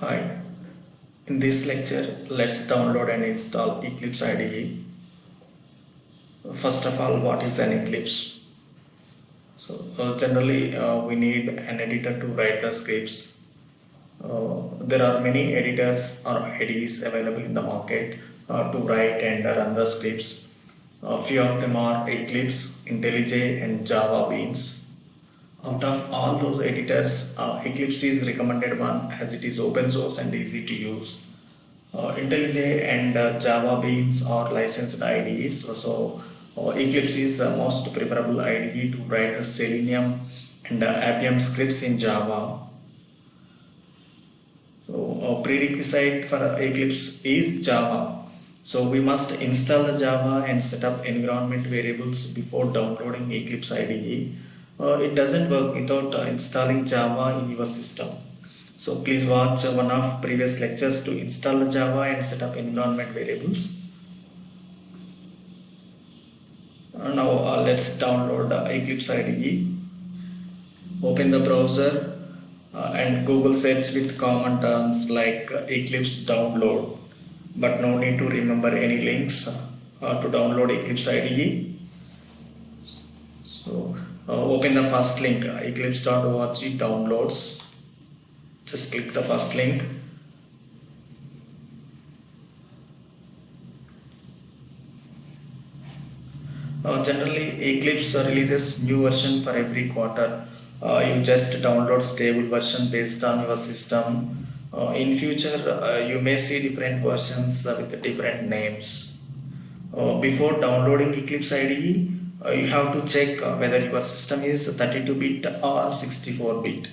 Hi, in this lecture, let's download and install Eclipse IDE. First of all, what is an Eclipse? Generally, we need an editor to write the scripts. There are many editors or IDEs available in the market to write and run the scripts. A few of them are Eclipse, IntelliJ, and Java Beans. Out of all those editors, Eclipse is recommended one as it is open source and easy to use. IntelliJ and Java Beans are licensed IDEs, Eclipse is the most preferable IDE to write the Selenium and Appium scripts in Java. Prerequisite for Eclipse is Java. So we must install the Java and set up environment variables before downloading Eclipse IDE. It doesn't work without installing Java in your system. So please watch one of previous lectures to install the Java and set up environment variables. Now let's download Eclipse IDE. Open the browser and Google search with common terms like Eclipse download. But no need to remember any links to download Eclipse IDE. Open the first link, eclipse.org downloads. Just click the first link. Generally, Eclipse releases new version for every quarter. You just download stable version based on your system. In future, you may see different versions with different names. Before downloading Eclipse IDE, you have to check whether your system is 32-bit or 64-bit.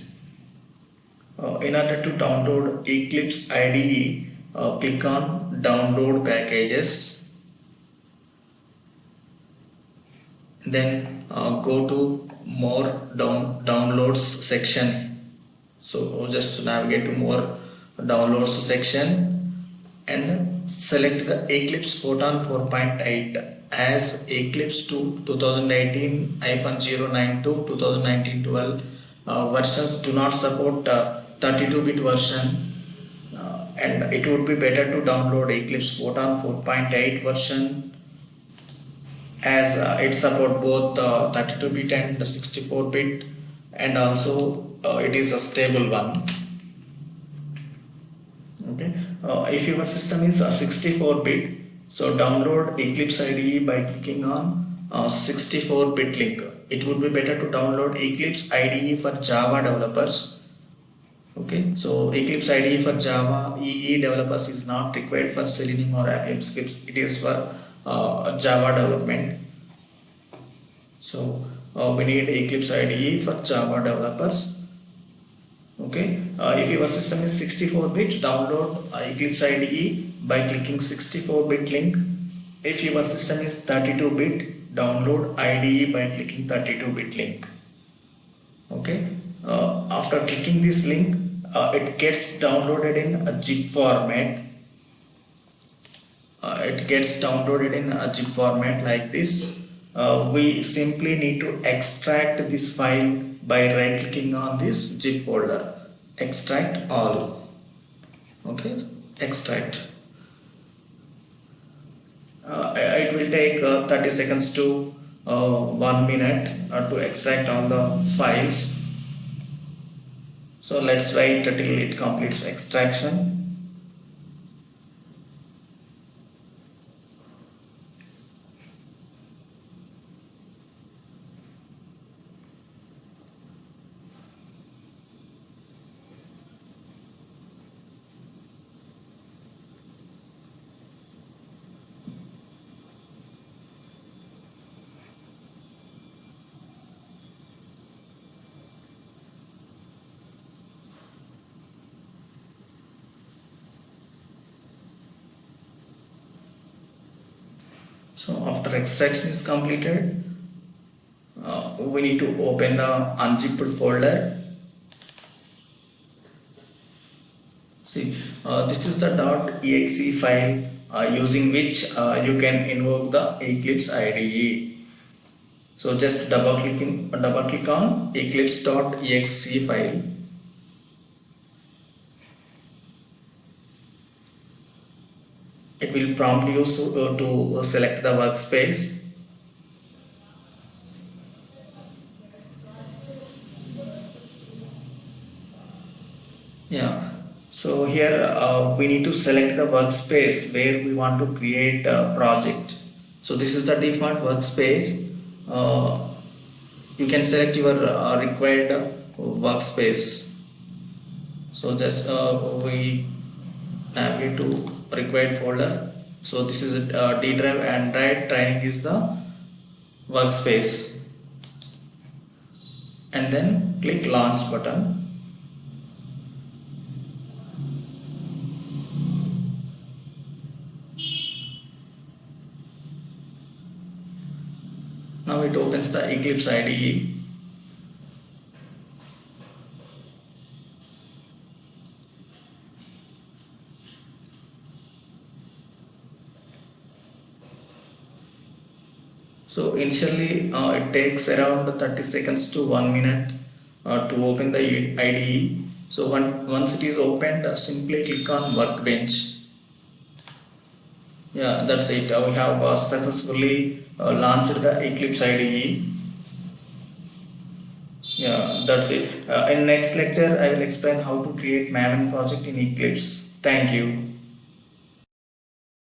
In order to download Eclipse IDE, click on Download Packages. Then go to More Downloads section. So just navigate to More Downloads section and select the Eclipse Photon 4.8 as Eclipse 2018-092 2019-12 versions do not support 32-bit version, and it would be better to download Eclipse Photon 4.8 version as it support both 32-bit and 64-bit, and also it is a stable one. Okay, if your system is 64-bit, so download Eclipse IDE by clicking on 64-bit link. It would be better to download Eclipse IDE for Java developers. Okay, so Eclipse IDE for Java EE developers is not required for Selenium or Appium scripts. It is for Java development. So we need Eclipse IDE for Java developers. Okay, if your system is 64-bit, download Eclipse IDE by clicking 64-bit link. If your system is 32-bit, download IDE by clicking 32-bit link. Okay, after clicking this link, it gets downloaded in a zip format. It gets downloaded in a zip format like this. We simply need to extract this file by right clicking on this zip folder. Extract all. Okay, extract. It will take 30 seconds to 1 minute to extract all the files. So let's wait till it completes extraction. So after extraction is completed, we need to open the unzipped folder. See, this is the .exe file using which you can invoke the Eclipse IDE. So just double click on eclipse.exe file. it will prompt you to select the workspace. Yeah, so here we need to select the workspace where we want to create a project. So this is the default workspace. You can select your required workspace. So just we navigate to required folder. So this is D drive, Android training is the workspace, and then click launch button. Now it opens the Eclipse IDE. So initially it takes around 30 seconds to 1 minute to open the IDE. So once it is opened, simply click on Workbench. Yeah, that's it. We have successfully launched the Eclipse IDE. Yeah, that's it. In next lecture, I will explain how to create Maven project in Eclipse. Thank you.